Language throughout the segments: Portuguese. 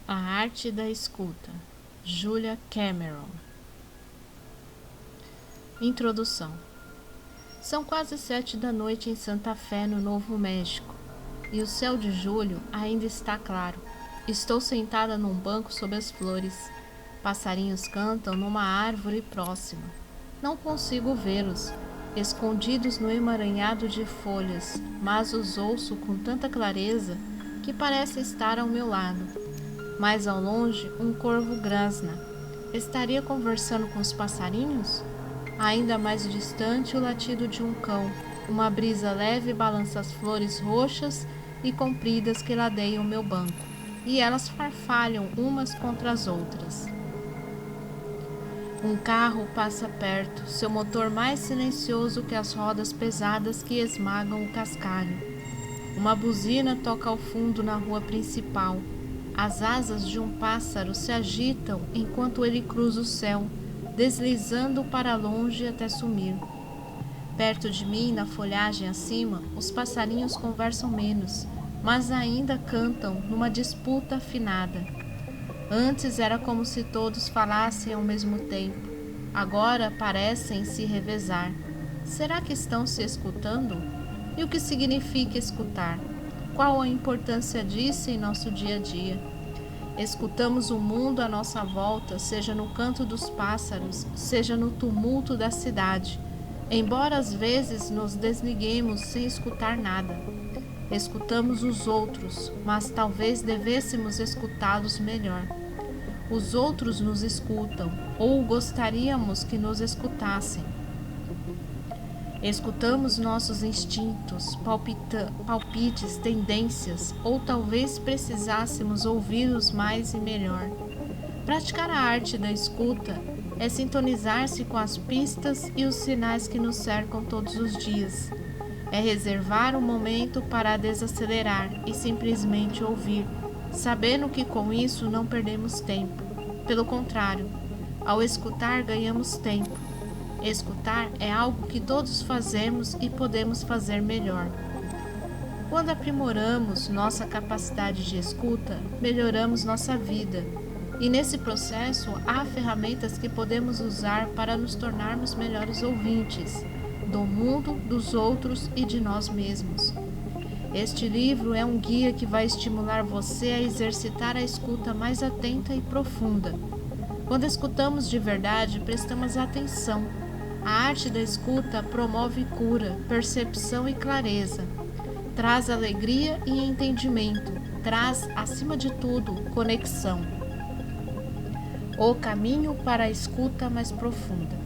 A arte da escuta. Julia Cameron. Introdução. São quase 7 da noite em Santa Fé, no Novo México, e o céu de julho ainda está claro. Estou sentada num banco sob as flores. Passarinhos cantam numa árvore próxima. Não consigo vê-los, escondidos no emaranhado de folhas, mas os ouço com tanta clareza que parece estar ao meu lado. Mais ao longe, um corvo grasna. Estaria conversando com os passarinhos? Ainda mais distante, o latido de um cão. Uma brisa leve balança as flores roxas e compridas que ladeiam meu banco, e elas farfalham umas contra as outras. Um carro passa perto, seu motor mais silencioso que as rodas pesadas que esmagam o cascalho. Uma buzina toca ao fundo na rua principal. As asas de um pássaro se agitam enquanto ele cruza o céu, deslizando para longe até sumir. Perto de mim, na folhagem acima, os passarinhos conversam menos, mas ainda cantam numa disputa afinada. Antes era como se todos falassem ao mesmo tempo. Agora parecem se revezar. Será que estão se escutando? E o que significa escutar? Qual a importância disso em nosso dia a dia? Escutamos o mundo à nossa volta, seja no canto dos pássaros, seja no tumulto da cidade, embora às vezes nos desliguemos sem escutar nada. Escutamos os outros, mas talvez devêssemos escutá-los melhor. Os outros nos escutam, ou gostaríamos que nos escutassem. Escutamos nossos instintos, palpites, tendências, ou talvez precisássemos ouvi-los mais e melhor. Praticar a arte da escuta é sintonizar-se com as pistas e os sinais que nos cercam todos os dias. É reservar um momento para desacelerar e simplesmente ouvir, sabendo que com isso não perdemos tempo. Pelo contrário, ao escutar ganhamos tempo. Escutar é algo que todos fazemos e podemos fazer melhor. Quando aprimoramos nossa capacidade de escuta, melhoramos nossa vida. E nesse processo há ferramentas que podemos usar para nos tornarmos melhores ouvintes do mundo, dos outros e de nós mesmos. Este livro é um guia que vai estimular você a exercitar a escuta mais atenta e profunda. Quando escutamos de verdade, prestamos atenção. A arte da escuta promove cura, percepção e clareza. Traz alegria e entendimento. Traz, acima de tudo, conexão. O caminho para a escuta mais profunda.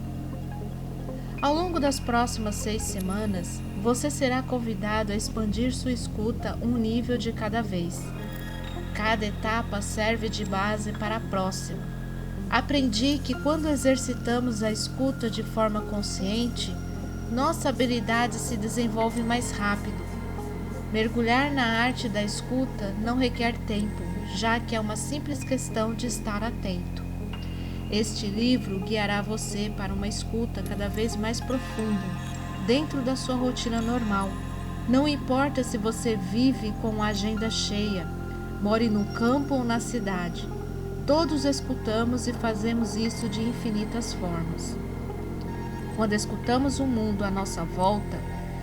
Ao longo das próximas 6 semanas, você será convidado a expandir sua escuta um nível de cada vez. Cada etapa serve de base para a próxima. Aprendi que quando exercitamos a escuta de forma consciente, nossa habilidade se desenvolve mais rápido. Mergulhar na arte da escuta não requer tempo, já que é uma simples questão de estar atento. Este livro guiará você para uma escuta cada vez mais profunda, dentro da sua rotina normal. Não importa se você vive com a agenda cheia, more no campo ou na cidade. Todos escutamos e fazemos isso de infinitas formas. Quando escutamos o mundo à nossa volta,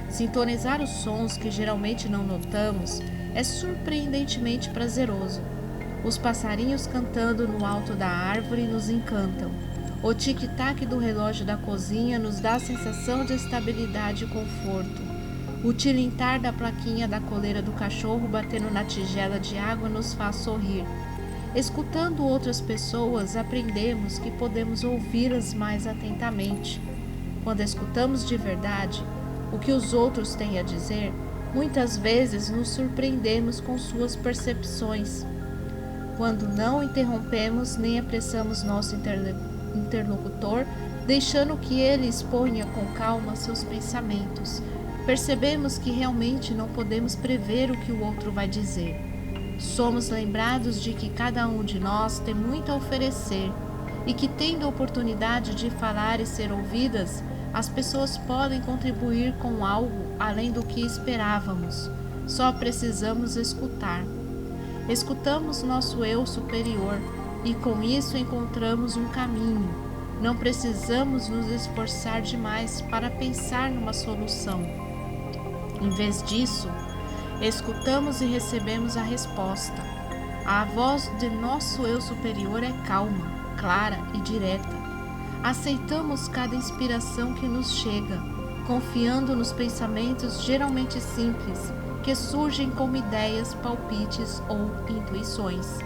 sintonizar os sons que geralmente não notamos é surpreendentemente prazeroso. Os passarinhos cantando no alto da árvore nos encantam. O tic-tac do relógio da cozinha nos dá a sensação de estabilidade e conforto. O tilintar da plaquinha da coleira do cachorro batendo na tigela de água nos faz sorrir. Escutando outras pessoas, aprendemos que podemos ouvi-las mais atentamente. Quando escutamos de verdade o que os outros têm a dizer, muitas vezes nos surpreendemos com suas percepções. Quando não interrompemos nem apressamos nosso interlocutor, deixando que ele exponha com calma seus pensamentos, percebemos que realmente não podemos prever o que o outro vai dizer. Somos lembrados de que cada um de nós tem muito a oferecer e que, tendo a oportunidade de falar e ser ouvidas, as pessoas podem contribuir com algo além do que esperávamos. Só precisamos escutar. Escutamos nosso eu superior e com isso encontramos um caminho. Não precisamos nos esforçar demais para pensar numa solução. Em vez disso, escutamos e recebemos a resposta. A voz de nosso eu superior é calma, clara e direta. Aceitamos cada inspiração que nos chega, confiando nos pensamentos geralmente simples, que surgem como ideias, palpites ou intuições.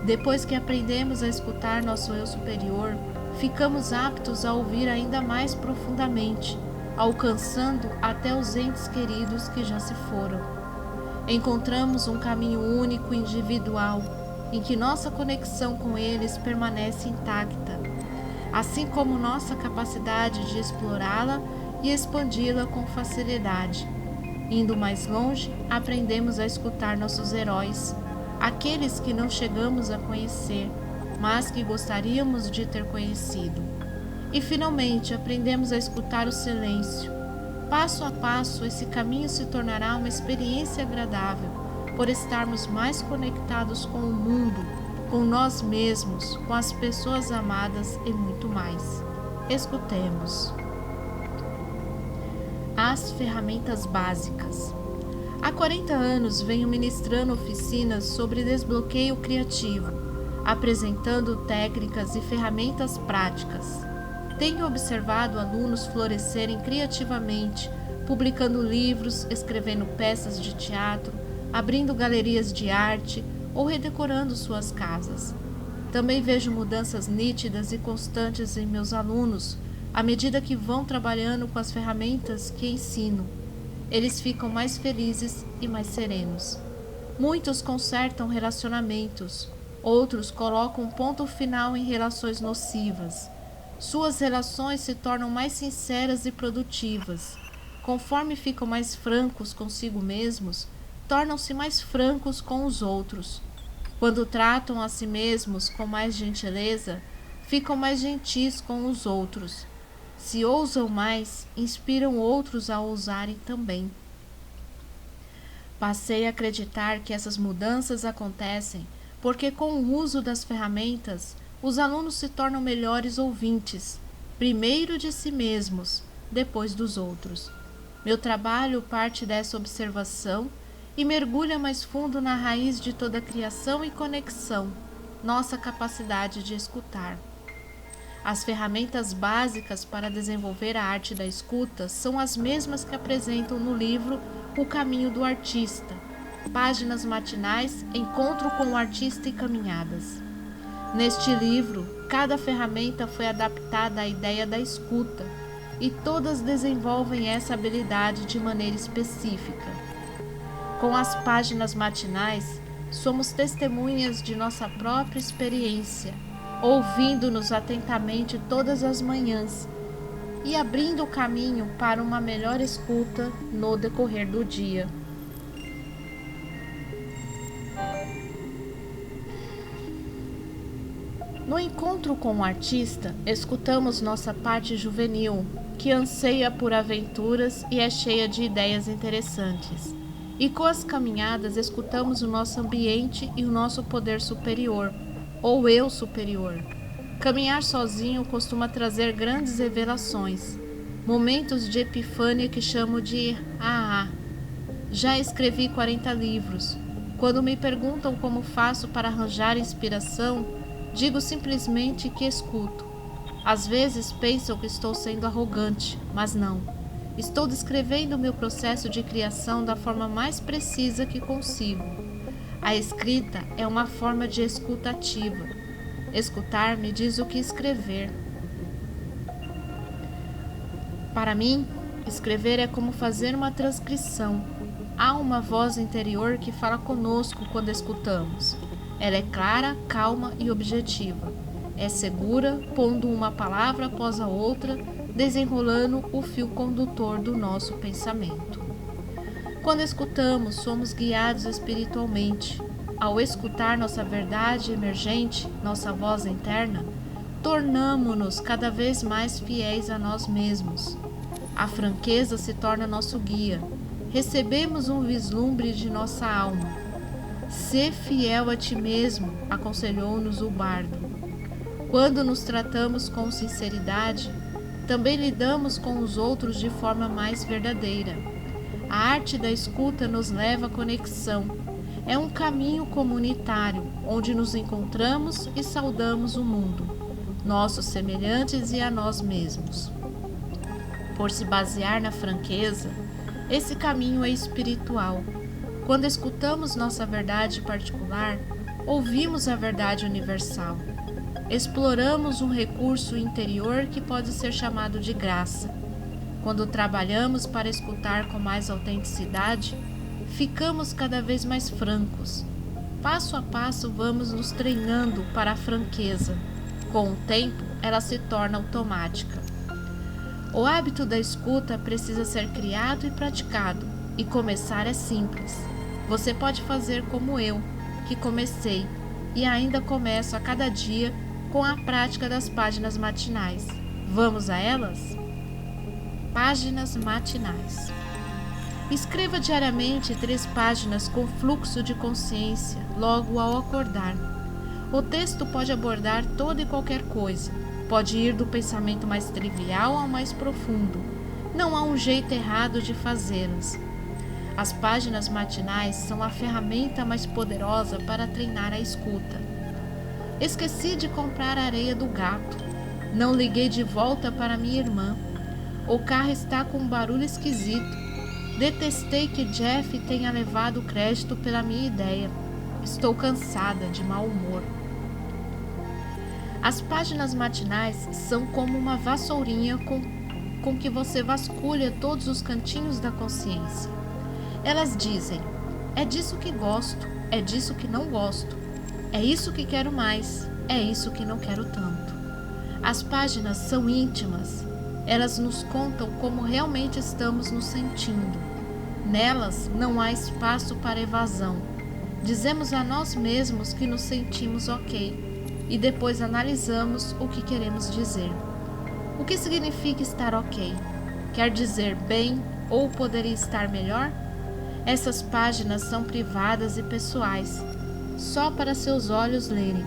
Depois que aprendemos a escutar nosso eu superior, ficamos aptos a ouvir ainda mais profundamente, alcançando até os entes queridos que já se foram. Encontramos um caminho único e individual, em que nossa conexão com eles permanece intacta, assim como nossa capacidade de explorá-la e expandi-la com facilidade. Indo mais longe, aprendemos a escutar nossos heróis, aqueles que não chegamos a conhecer, mas que gostaríamos de ter conhecido. E finalmente aprendemos a escutar o silêncio. Passo a passo, esse caminho se tornará uma experiência agradável, por estarmos mais conectados com o mundo, com nós mesmos, com as pessoas amadas e muito mais. Escutemos. As ferramentas básicas. Há 40 anos venho ministrando oficinas sobre desbloqueio criativo, apresentando técnicas e ferramentas práticas. Tenho observado alunos florescerem criativamente, publicando livros, escrevendo peças de teatro, abrindo galerias de arte ou redecorando suas casas. Também vejo mudanças nítidas e constantes em meus alunos, à medida que vão trabalhando com as ferramentas que ensino. Eles ficam mais felizes e mais serenos. Muitos consertam relacionamentos, outros colocam ponto final em relações nocivas. Suas relações se tornam mais sinceras e produtivas. Conforme ficam mais francos consigo mesmos, tornam-se mais francos com os outros. Quando tratam a si mesmos com mais gentileza, ficam mais gentis com os outros. Se ousam mais, inspiram outros a ousarem também. Passei a acreditar que essas mudanças acontecem porque, com o uso das ferramentas, os alunos se tornam melhores ouvintes, primeiro de si mesmos, depois dos outros. Meu trabalho parte dessa observação e mergulha mais fundo na raiz de toda criação e conexão, nossa capacidade de escutar. As ferramentas básicas para desenvolver a arte da escuta são as mesmas que apresentam no livro O Caminho do Artista, páginas matinais, encontro com o artista e caminhadas. Neste livro, cada ferramenta foi adaptada à ideia da escuta e todas desenvolvem essa habilidade de maneira específica. Com as páginas matinais, somos testemunhas de nossa própria experiência, ouvindo-nos atentamente todas as manhãs e abrindo o caminho para uma melhor escuta no decorrer do dia. No encontro com o artista, escutamos nossa parte juvenil, que anseia por aventuras e é cheia de ideias interessantes. E com as caminhadas escutamos o nosso ambiente e o nosso poder superior, ou eu superior. Caminhar sozinho costuma trazer grandes revelações, momentos de epifânia que chamo de ah. Já escrevi 40 livros. Quando me perguntam como faço para arranjar inspiração, digo simplesmente que escuto. Às vezes pensam que estou sendo arrogante, mas não. Estou descrevendo o meu processo de criação da forma mais precisa que consigo. A escrita é uma forma de escuta ativa. Escutar me diz o que escrever. Para mim, escrever é como fazer uma transcrição. Há uma voz interior que fala conosco quando escutamos. Ela é clara, calma e objetiva. É segura, pondo uma palavra após a outra, desenrolando o fio condutor do nosso pensamento. Quando escutamos, somos guiados espiritualmente. Ao escutar nossa verdade emergente, nossa voz interna, tornamo-nos cada vez mais fiéis a nós mesmos. A franqueza se torna nosso guia. Recebemos um vislumbre de nossa alma. Sê fiel a ti mesmo, aconselhou-nos o bardo. Quando nos tratamos com sinceridade, também lidamos com os outros de forma mais verdadeira. A arte da escuta nos leva à conexão. É um caminho comunitário, onde nos encontramos e saudamos o mundo, nossos semelhantes e a nós mesmos. Por se basear na franqueza, esse caminho é espiritual. Quando escutamos nossa verdade particular, ouvimos a verdade universal. Exploramos um recurso interior que pode ser chamado de graça. Quando trabalhamos para escutar com mais autenticidade, ficamos cada vez mais francos. Passo a passo vamos nos treinando para a franqueza. Com o tempo, ela se torna automática. O hábito da escuta precisa ser criado e praticado, e começar é simples. Você pode fazer como eu, que comecei e ainda começo a cada dia com a prática das páginas matinais. Vamos a elas? Páginas matinais. Escreva diariamente 3 páginas com fluxo de consciência logo ao acordar. O texto pode abordar toda e qualquer coisa. Pode ir do pensamento mais trivial ao mais profundo. Não há um jeito errado de fazê-las. As páginas matinais são a ferramenta mais poderosa para treinar a escuta. Esqueci de comprar a areia do gato. Não liguei de volta para minha irmã. O carro está com um barulho esquisito. Detestei que Jeff tenha levado o crédito pela minha ideia. Estou cansada, de mau humor. As páginas matinais são como uma vassourinha com que você vasculha todos os cantinhos da consciência. Elas dizem: é disso que gosto, é disso que não gosto, é isso que quero mais, é isso que não quero tanto. As páginas são íntimas, elas nos contam como realmente estamos nos sentindo. Nelas não há espaço para evasão. Dizemos a nós mesmos que nos sentimos ok e depois analisamos o que queremos dizer. O que significa estar ok? Quer dizer bem ou poderia estar melhor? Essas páginas são privadas e pessoais, só para seus olhos lerem.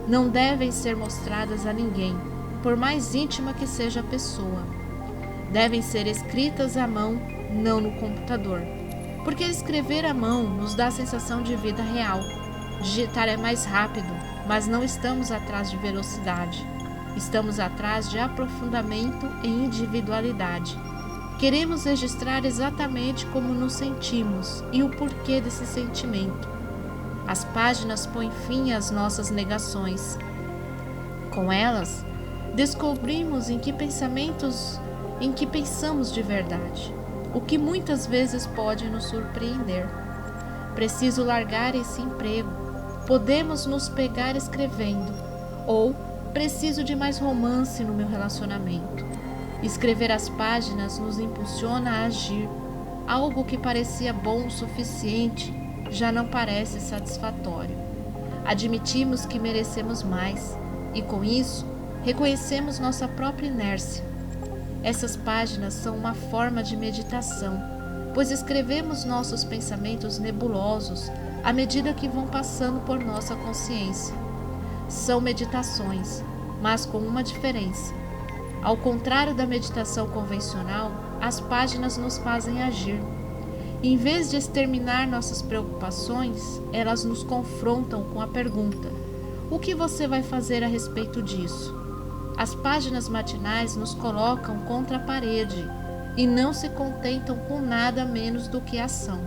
Não devem ser mostradas a ninguém, por mais íntima que seja a pessoa. Devem ser escritas à mão, não no computador, porque escrever à mão nos dá a sensação de vida real. Digitar é mais rápido, mas não estamos atrás de velocidade. Estamos atrás de aprofundamento e individualidade. Queremos registrar exatamente como nos sentimos e o porquê desse sentimento. As páginas põem fim às nossas negações. Com elas, descobrimos em que pensamos de verdade, o que muitas vezes pode nos surpreender. Preciso largar esse emprego. Podemos nos pegar escrevendo. Ou preciso de mais romance no meu relacionamento. Escrever as páginas nos impulsiona a agir. Algo que parecia bom o suficiente já não parece satisfatório. Admitimos que merecemos mais e, com isso, reconhecemos nossa própria inércia. Essas páginas são uma forma de meditação, pois escrevemos nossos pensamentos nebulosos à medida que vão passando por nossa consciência. São meditações, mas com uma diferença. Ao contrário da meditação convencional, as páginas nos fazem agir. Em vez de exterminar nossas preocupações, elas nos confrontam com a pergunta: o que você vai fazer a respeito disso? As páginas matinais nos colocam contra a parede e não se contentam com nada menos do que ação.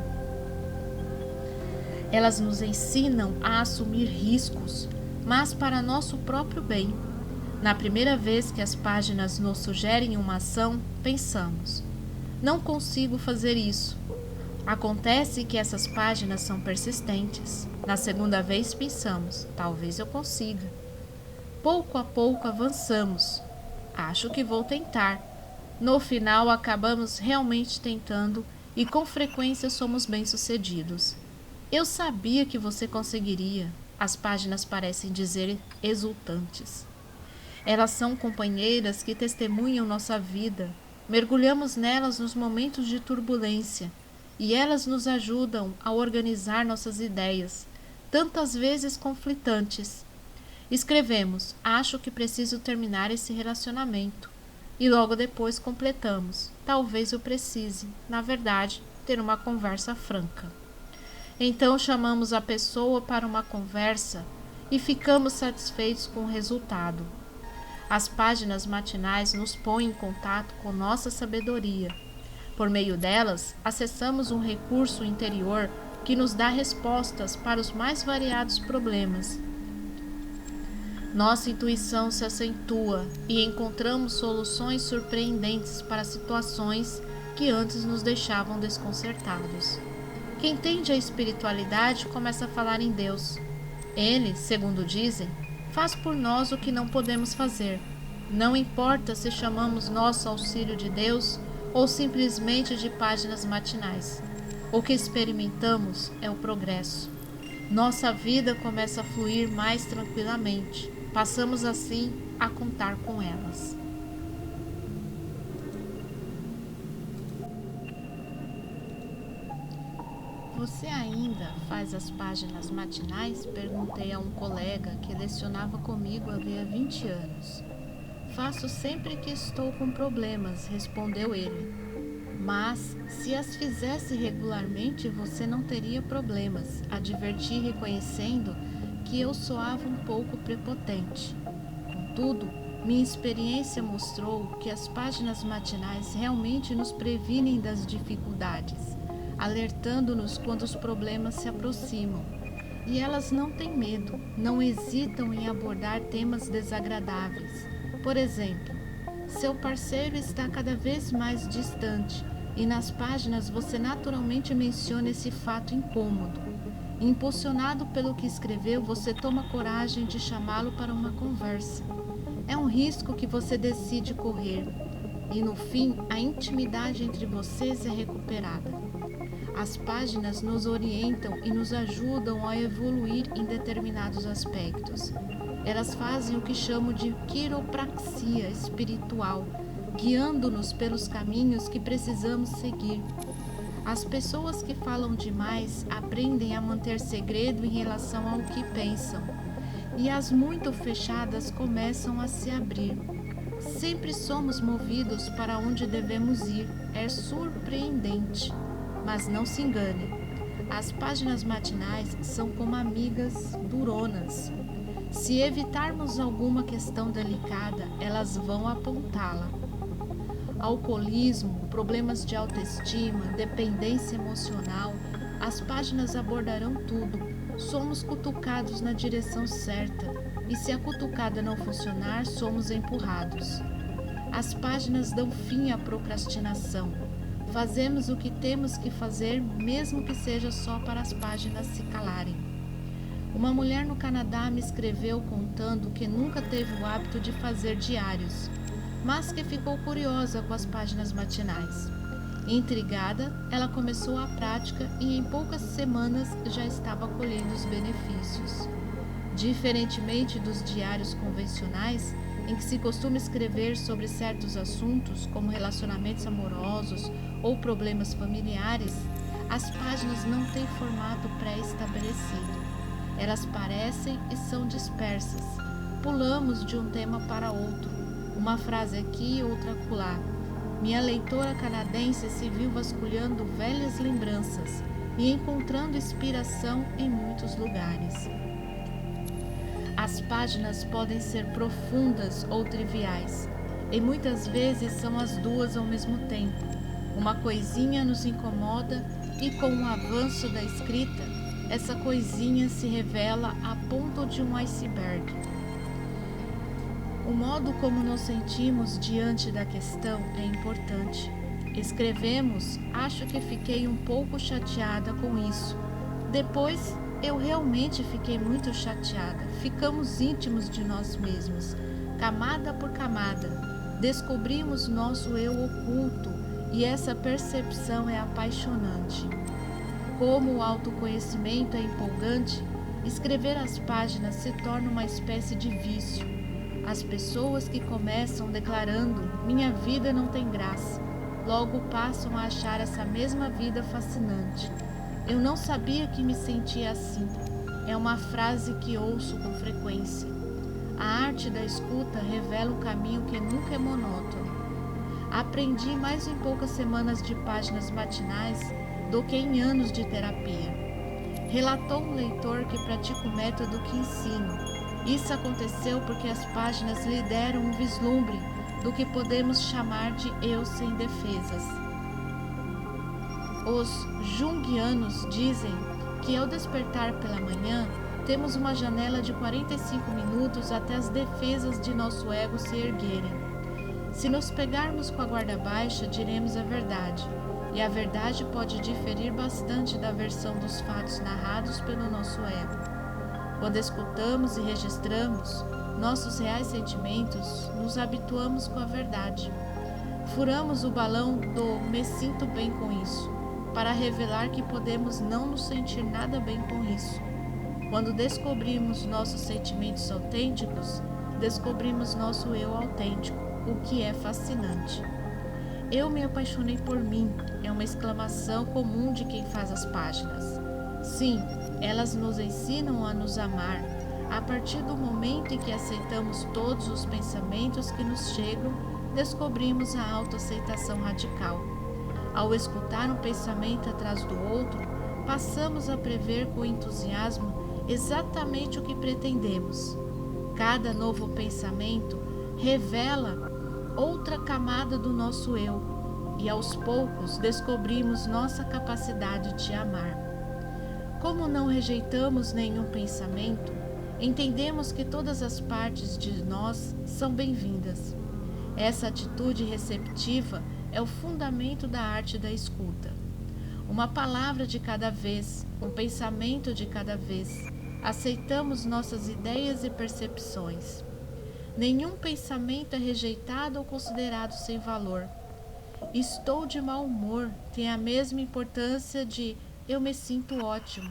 Elas nos ensinam a assumir riscos, mas para nosso próprio bem. Na primeira vez que as páginas nos sugerem uma ação, pensamos: não consigo fazer isso. Acontece que essas páginas são persistentes. Na segunda vez pensamos: talvez eu consiga. Pouco a pouco avançamos. Acho que vou tentar. No final acabamos realmente tentando e com frequência somos bem-sucedidos. Eu sabia que você conseguiria. As páginas parecem dizer exultantes. Elas são companheiras que testemunham nossa vida. Mergulhamos nelas nos momentos de turbulência e elas nos ajudam a organizar nossas ideias, tantas vezes conflitantes. Escrevemos: acho que preciso terminar esse relacionamento. E logo depois completamos: talvez eu precise, na verdade, ter uma conversa franca. Então chamamos a pessoa para uma conversa e ficamos satisfeitos com o resultado. As páginas matinais nos põem em contato com nossa sabedoria. Por meio delas, acessamos um recurso interior que nos dá respostas para os mais variados problemas. Nossa intuição se acentua e encontramos soluções surpreendentes para situações que antes nos deixavam desconcertados. Quem entende a espiritualidade começa a falar em Deus. Ele, segundo dizem, faz por nós o que não podemos fazer. Não importa se chamamos nosso auxílio de Deus ou simplesmente de páginas matinais. O que experimentamos é o progresso. Nossa vida começa a fluir mais tranquilamente. Passamos assim a contar com elas. Você ainda faz as páginas matinais? Perguntei a um colega que lecionava comigo havia 20 anos. Faço sempre que estou com problemas, respondeu ele. Mas, se as fizesse regularmente, você não teria problemas, adverti, reconhecendo que eu soava um pouco prepotente. Contudo, minha experiência mostrou que as páginas matinais realmente nos previnem das dificuldades, alertando-nos quando os problemas se aproximam. E elas não têm medo, não hesitam em abordar temas desagradáveis. Por exemplo, seu parceiro está cada vez mais distante e nas páginas você naturalmente menciona esse fato incômodo. Impulsionado pelo que escreveu, você toma coragem de chamá-lo para uma conversa. É um risco que você decide correr e no fim a intimidade entre vocês é recuperada. As páginas nos orientam e nos ajudam a evoluir em determinados aspectos. Elas fazem o que chamo de quiropraxia espiritual, guiando-nos pelos caminhos que precisamos seguir. As pessoas que falam demais aprendem a manter segredo em relação ao que pensam, e as muito fechadas começam a se abrir. Sempre somos movidos para onde devemos ir. É surpreendente. Mas não se engane, as páginas matinais são como amigas duronas. Se evitarmos alguma questão delicada, elas vão apontá-la. Alcoolismo, problemas de autoestima, dependência emocional, as páginas abordarão tudo. Somos cutucados na direção certa, e se a cutucada não funcionar, somos empurrados. As páginas dão fim à procrastinação. Fazemos o que temos que fazer, mesmo que seja só para as páginas se calarem. Uma mulher no Canadá me escreveu contando que nunca teve o hábito de fazer diários, mas que ficou curiosa com as páginas matinais. Intrigada, ela começou a prática e em poucas semanas já estava colhendo os benefícios. Diferentemente dos diários convencionais, em que se costuma escrever sobre certos assuntos, como relacionamentos amorosos ou problemas familiares, as páginas não têm formato pré-estabelecido. Elas parecem e são dispersas. Pulamos de um tema para outro, uma frase aqui e outra acolá. Minha leitora canadense se viu vasculhando velhas lembranças e encontrando inspiração em muitos lugares. As páginas podem ser profundas ou triviais, e muitas vezes são as duas ao mesmo tempo. Uma coisinha nos incomoda e com o avanço da escrita, essa coisinha se revela a ponto de um iceberg. O modo como nos sentimos diante da questão é importante. Escrevemos: acho que fiquei um pouco chateada com isso. Depois, eu realmente fiquei muito chateada. Ficamos íntimos de nós mesmos, camada por camada. Descobrimos nosso eu oculto e essa percepção é apaixonante. Como o autoconhecimento é empolgante, escrever as páginas se torna uma espécie de vício. As pessoas que começam declarando: minha vida não tem graça, logo passam a achar essa mesma vida fascinante. Eu não sabia que me sentia assim. É uma frase que ouço com frequência. A arte da escuta revela um caminho que nunca é monótono. Aprendi mais em poucas semanas de páginas matinais do que em anos de terapia. Relatou um leitor que pratica o método que ensino. Isso aconteceu porque as páginas lhe deram um vislumbre do que podemos chamar de eu sem defesas. Os junguianos dizem que ao despertar pela manhã, temos uma janela de 45 minutos até as defesas de nosso ego se erguerem. Se nos pegarmos com a guarda baixa, diremos a verdade, e a verdade pode diferir bastante da versão dos fatos narrados pelo nosso ego. Quando escutamos e registramos nossos reais sentimentos, nos habituamos com a verdade. Furamos o balão do "me sinto bem com isso", para revelar que podemos não nos sentir nada bem com isso. Quando descobrimos nossos sentimentos autênticos, descobrimos nosso eu autêntico, o que é fascinante. Eu me apaixonei por mim é uma exclamação comum de quem faz as páginas. Sim, elas nos ensinam a nos amar. A partir do momento em que aceitamos todos os pensamentos que nos chegam, descobrimos a autoaceitação radical. Ao escutar um pensamento atrás do outro, passamos a prever com entusiasmo exatamente o que pretendemos. Cada novo pensamento revela outra camada do nosso eu, e aos poucos descobrimos nossa capacidade de amar. Como não rejeitamos nenhum pensamento, entendemos que todas as partes de nós são bem-vindas. Essa atitude receptiva é o fundamento da arte da escuta. Uma palavra de cada vez, um pensamento de cada vez, aceitamos nossas ideias e percepções. Nenhum pensamento é rejeitado ou considerado sem valor. Estou de mau humor tem a mesma importância de eu me sinto ótimo.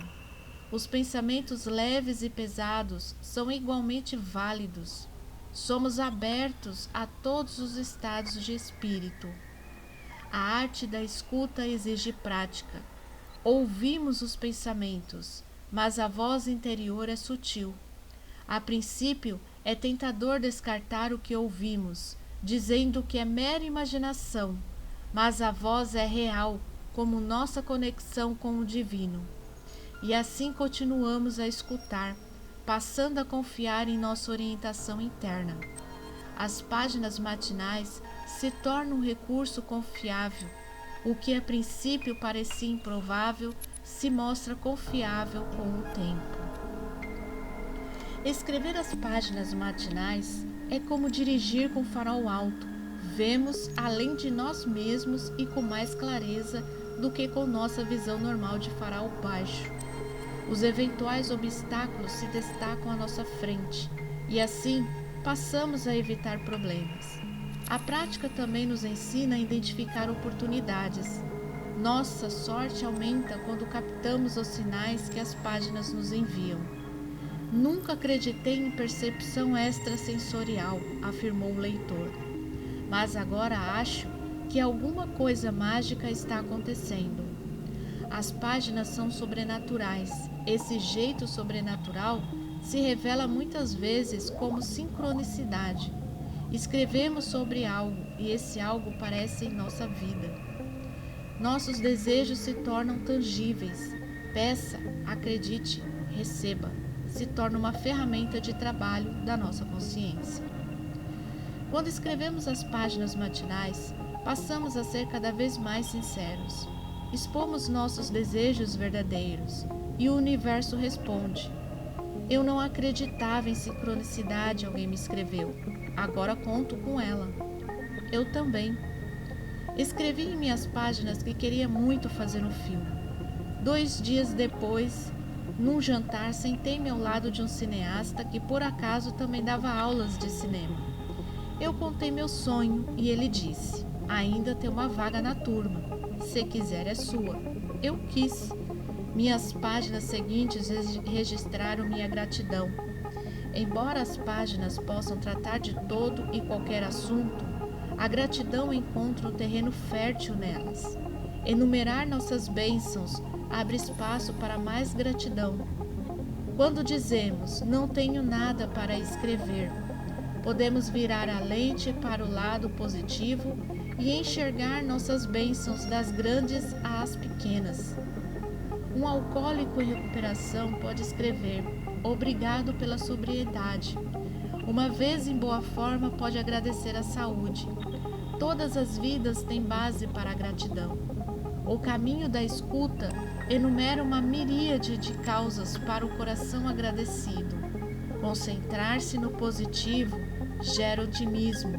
Os pensamentos leves e pesados são igualmente válidos. Somos abertos a todos os estados de espírito. A arte da escuta exige prática. Ouvimos os pensamentos, mas a voz interior é sutil. A princípio, é tentador descartar o que ouvimos, dizendo que é mera imaginação, mas a voz é real, como nossa conexão com o divino. E assim continuamos a escutar, passando a confiar em nossa orientação interna. As páginas matinais se tornam um recurso confiável. O que a princípio parecia improvável se mostra confiável com o tempo. Escrever as páginas matinais é como dirigir com farol alto. Vemos além de nós mesmos e com mais clareza do que com nossa visão normal de farol baixo. Os eventuais obstáculos se destacam à nossa frente e assim passamos a evitar problemas. A prática também nos ensina a identificar oportunidades. Nossa sorte aumenta quando captamos os sinais que as páginas nos enviam. Nunca acreditei em percepção extrasensorial, afirmou o leitor. Mas agora acho que alguma coisa mágica está acontecendo. As páginas são sobrenaturais. Esse jeito sobrenatural se revela muitas vezes como sincronicidade. Escrevemos sobre algo e esse algo aparece em nossa vida. Nossos desejos se tornam tangíveis. Peça, acredite, receba. Se torna uma ferramenta de trabalho da nossa consciência. Quando escrevemos as páginas matinais, passamos a ser cada vez mais sinceros. Expomos nossos desejos verdadeiros e o universo responde. Eu não acreditava em sincronicidade, alguém me escreveu. Agora conto com ela. Eu também. Escrevi em minhas páginas que queria muito fazer um filme. 2 dias depois, num jantar, sentei-me ao lado de um cineasta que por acaso também dava aulas de cinema. Eu contei meu sonho e ele disse: ainda tem uma vaga na turma. Se quiser é sua. Eu quis. Minhas páginas seguintes registraram minha gratidão. Embora as páginas possam tratar de todo e qualquer assunto, A gratidão encontra um terreno fértil nelas. Enumerar nossas bênçãos abre espaço para mais gratidão. Quando dizemos não tenho nada para escrever, podemos virar a lente para o lado positivo e enxergar nossas bênçãos das grandes às pequenas. Um alcoólico em recuperação pode escrever obrigado pela sobriedade. Uma vez em boa forma, pode agradecer a saúde. Todas as vidas têm base para a gratidão. O caminho da escuta enumera uma miríade de causas para o coração agradecido. Concentrar-se no positivo gera otimismo,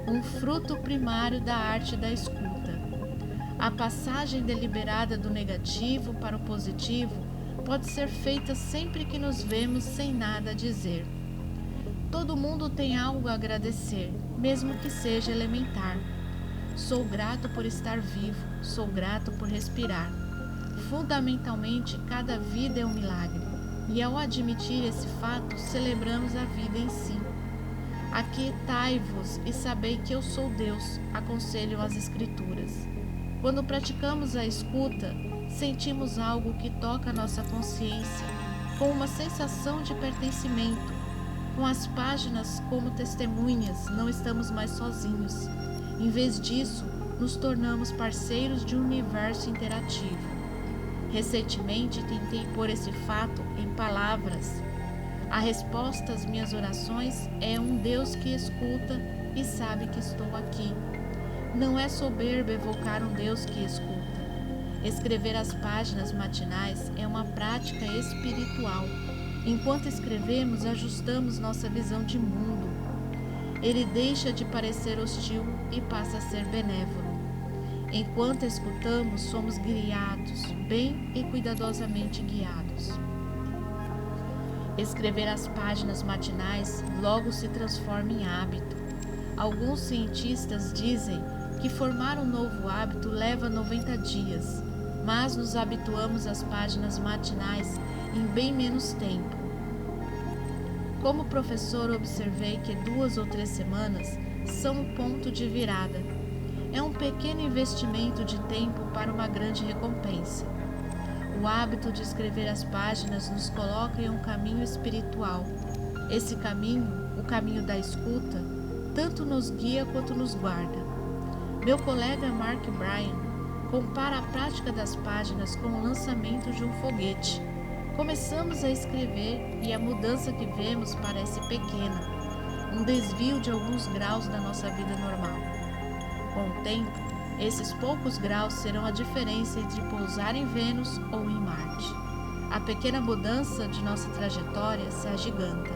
um fruto primário da arte da escuta. A passagem deliberada do negativo para o positivo pode ser feita sempre que nos vemos sem nada a dizer. Todo mundo tem algo a agradecer, mesmo que seja elementar. Sou grato por estar vivo, sou grato por respirar. Fundamentalmente, cada vida é um milagre, e ao admitir esse fato, celebramos a vida em si. Aquietai-vos e sabei que eu sou Deus, aconselham as Escrituras. Quando praticamos a escuta, sentimos algo que toca a nossa consciência, com uma sensação de pertencimento. Com as páginas como testemunhas, não estamos mais sozinhos. Em vez disso, nos tornamos parceiros de um universo interativo. Recentemente, tentei pôr esse fato em palavras. A resposta às minhas orações é um Deus que escuta e sabe que estou aqui. Não é soberba evocar um Deus que escuta. Escrever as páginas matinais é uma prática espiritual. Enquanto escrevemos, ajustamos nossa visão de mundo. Ele deixa de parecer hostil e passa a ser benévolo. Enquanto escutamos, somos guiados, bem e cuidadosamente guiados. Escrever as páginas matinais logo se transforma em hábito. Alguns cientistas dizem que formar um novo hábito leva 90 dias, mas nos habituamos às páginas matinais em bem menos tempo. Como professor, observei que 2 ou 3 semanas são um ponto de virada. É um pequeno investimento de tempo para uma grande recompensa. O hábito de escrever as páginas nos coloca em um caminho espiritual. Esse caminho, o caminho da escuta, tanto nos guia quanto nos guarda. Meu colega Mark Bryan compara a prática das páginas com o lançamento de um foguete. Começamos a escrever e a mudança que vemos parece pequena, um desvio de alguns graus da nossa vida normal. Com o tempo, esses poucos graus serão a diferença entre pousar em Vênus ou em Marte. A pequena mudança de nossa trajetória se agiganta.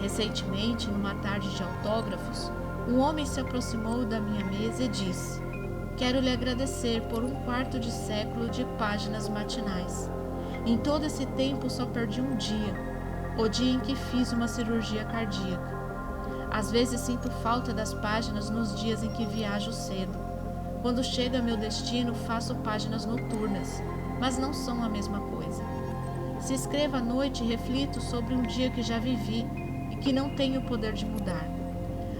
Recentemente, numa tarde de autógrafos, um homem se aproximou da minha mesa e disse: "Quero lhe agradecer por 1/4 de século de páginas matinais. Em todo esse tempo só perdi um dia, o dia em que fiz uma cirurgia cardíaca. Às vezes sinto falta das páginas nos dias em que viajo cedo. Quando chega meu destino, faço páginas noturnas, mas não são a mesma coisa. Se escrevo à noite, reflito sobre um dia que já vivi e que não tenho o poder de mudar.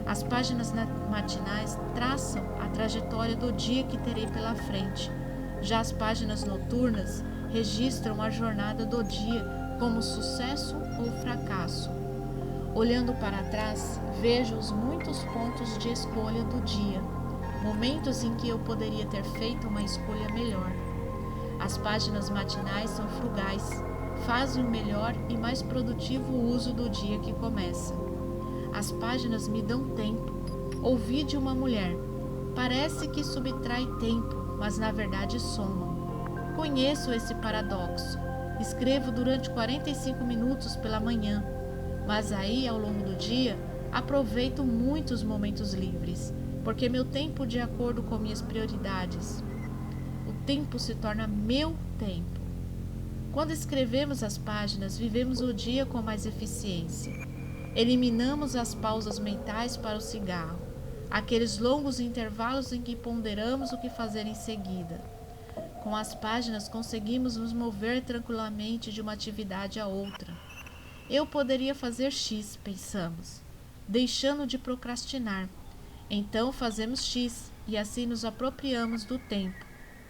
As páginas matinais traçam a trajetória do dia que terei pela frente. Já as páginas noturnas registram a jornada do dia como sucesso ou fracasso. Olhando para trás, vejo os muitos pontos de escolha do dia, momentos em que eu poderia ter feito uma escolha melhor. As páginas matinais são frugais, fazem o melhor e mais produtivo uso do dia que começa. As páginas me dão tempo. Ouvi de uma mulher: parece que subtrai tempo, mas na verdade soma. Conheço esse paradoxo. Escrevo durante 45 minutos pela manhã, mas aí, ao longo do dia, aproveito muitos momentos livres, porque meu tempo de acordo com minhas prioridades. O tempo se torna meu tempo. Quando escrevemos as páginas, vivemos o dia com mais eficiência. Eliminamos as pausas mentais para o cigarro, aqueles longos intervalos em que ponderamos o que fazer em seguida. Com as páginas conseguimos nos mover tranquilamente de uma atividade a outra. Eu poderia fazer X, pensamos, deixando de procrastinar. Então fazemos X e assim nos apropriamos do tempo,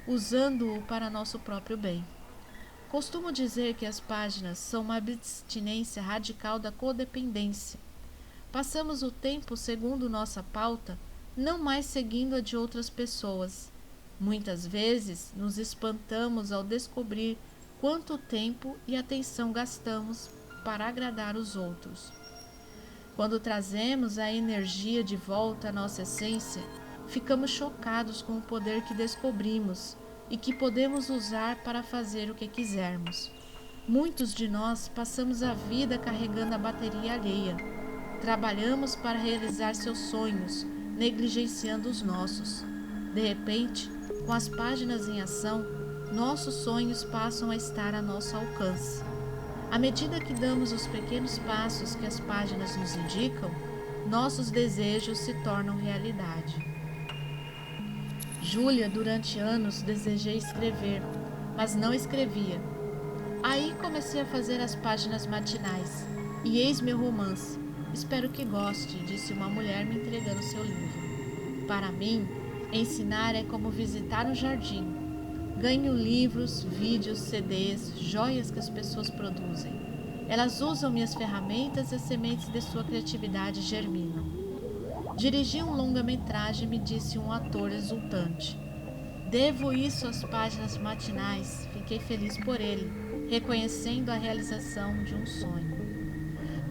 usando-o para nosso próprio bem. Costumo dizer que as páginas são uma abstinência radical da codependência. Passamos o tempo segundo nossa pauta, não mais seguindo a de outras pessoas. Muitas vezes nos espantamos ao descobrir quanto tempo e atenção gastamos para agradar os outros. Quando trazemos a energia de volta à nossa essência, ficamos chocados com o poder que descobrimos e que podemos usar para fazer o que quisermos. Muitos de nós passamos a vida carregando a bateria alheia. Trabalhamos para realizar seus sonhos, negligenciando os nossos. De repente, com as páginas em ação, nossos sonhos passam a estar a nosso alcance. À medida que damos os pequenos passos que as páginas nos indicam, nossos desejos se tornam realidade. Júlia, durante anos, desejei escrever, mas não escrevia. Aí comecei a fazer as páginas matinais, e eis meu romance. Espero que goste, disse uma mulher me entregando seu livro. Para mim, ensinar é como visitar um jardim. Ganho livros, vídeos, CDs, joias que as pessoas produzem. Elas usam minhas ferramentas e as sementes de sua criatividade germinam. Dirigi um longa-metragem, me disse um ator exultante. Devo isso às páginas matinais. Fiquei feliz por ele, reconhecendo a realização de um sonho.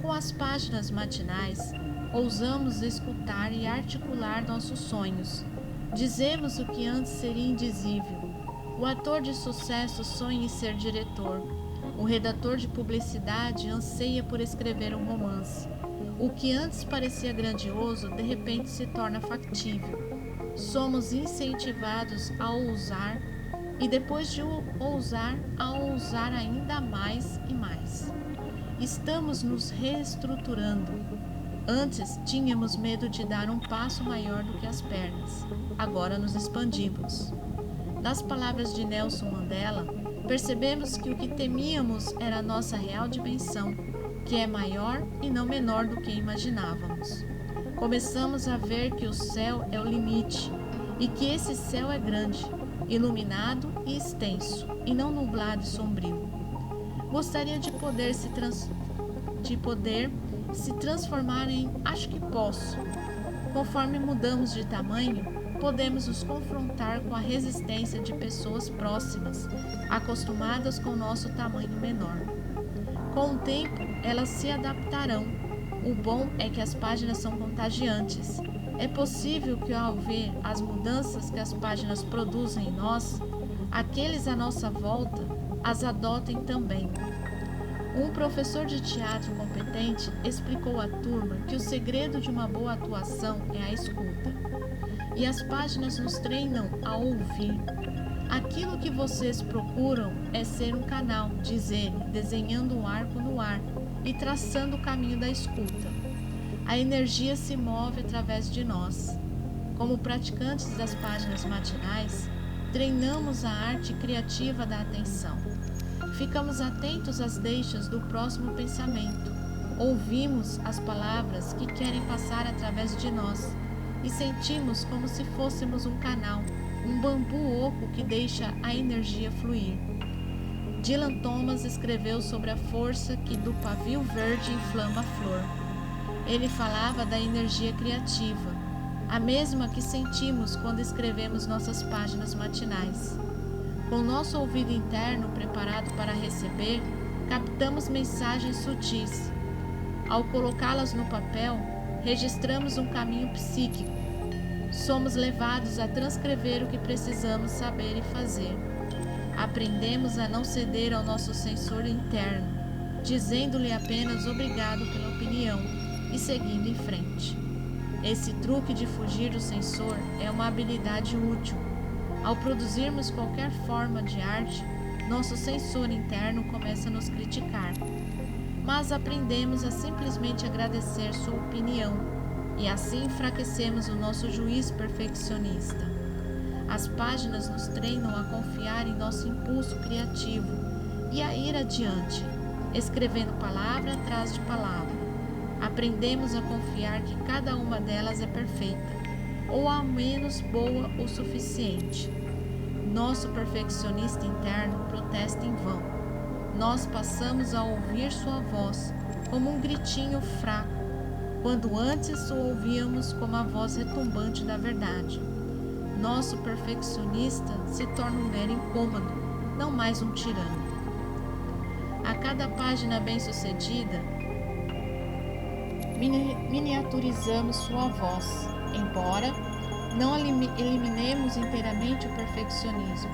Com as páginas matinais, ousamos escutar e articular nossos sonhos. Dizemos o que antes seria indizível. O ator de sucesso sonha em ser diretor. O redator de publicidade anseia por escrever um romance. O que antes parecia grandioso, de repente se torna factível. Somos incentivados a ousar e depois de ousar, a ousar ainda mais e mais. Estamos nos reestruturando. Antes tínhamos medo de dar um passo maior do que as pernas. Agora nos expandimos. Das palavras de Nelson Mandela, percebemos que o que temíamos era a nossa real dimensão, que é maior e não menor do que imaginávamos. Começamos a ver que o céu é o limite e que esse céu é grande, iluminado e extenso, e não nublado e sombrio. Gostaria de poder se transformar em acho que posso. Conforme mudamos de tamanho, podemos nos confrontar com a resistência de pessoas próximas, acostumadas com o nosso tamanho menor. Com o tempo, elas se adaptarão. O bom é que as páginas são contagiantes. É possível que, ao ver as mudanças que as páginas produzem em nós, aqueles à nossa volta as adotem também. Um professor de teatro competente explicou à turma que o segredo de uma boa atuação é a escuta. E as páginas nos treinam a ouvir. Aquilo que vocês procuram é ser um canal, diz ele, desenhando um arco no ar e traçando o caminho da escuta. A energia se move através de nós. Como praticantes das páginas matinais, treinamos a arte criativa da atenção. Ficamos atentos às deixas do próximo pensamento. Ouvimos as palavras que querem passar através de nós e sentimos como se fôssemos um canal, um bambu oco que deixa a energia fluir. Dylan Thomas escreveu sobre a força que do pavio verde inflama a flor. Ele falava da energia criativa, a mesma que sentimos quando escrevemos nossas páginas matinais. Com nosso ouvido interno preparado para receber, captamos mensagens sutis. Ao colocá-las no papel, registramos um caminho psíquico. Somos levados a transcrever o que precisamos saber e fazer. Aprendemos a não ceder ao nosso sensor interno, dizendo-lhe apenas obrigado pela opinião e seguindo em frente. Esse truque de fugir do sensor é uma habilidade útil. Ao produzirmos qualquer forma de arte, nosso sensor interno começa a nos criticar. Mas aprendemos a simplesmente agradecer sua opinião e assim enfraquecemos o nosso juiz perfeccionista. As páginas nos treinam a confiar em nosso impulso criativo e a ir adiante, escrevendo palavra atrás de palavra. Aprendemos a confiar que cada uma delas é perfeita ou ao menos boa o suficiente. Nosso perfeccionista interno protesta em vão. Nós passamos a ouvir sua voz como um gritinho fraco, quando antes o ouvíamos como a voz retumbante da verdade. Nosso perfeccionista se torna um mero incômodo, não mais um tirano. A cada página bem-sucedida, miniaturizamos sua voz, embora não eliminemos inteiramente o perfeccionismo.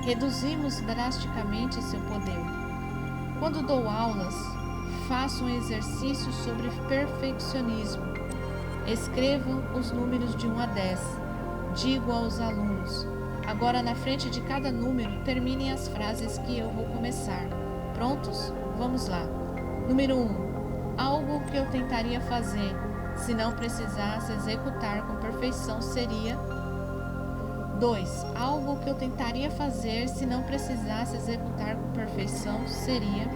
Reduzimos drasticamente seu poder. Quando dou aulas, faço um exercício sobre perfeccionismo. Escrevo os números de 1 a 10. Digo aos alunos: agora na frente de cada número, terminem as frases que eu vou começar. Prontos? Vamos lá. Número 1. Algo que eu tentaria fazer, se não precisasse executar com perfeição, seria... 2. Algo que eu tentaria fazer, se não precisasse executar com perfeição, seria...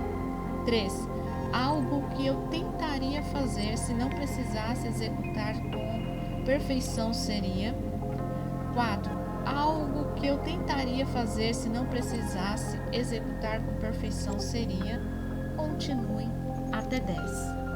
3. Algo que eu tentaria fazer, se não precisasse executar com perfeição, seria... 4. Algo que eu tentaria fazer, se não precisasse executar com perfeição, seria... Continuem até 10.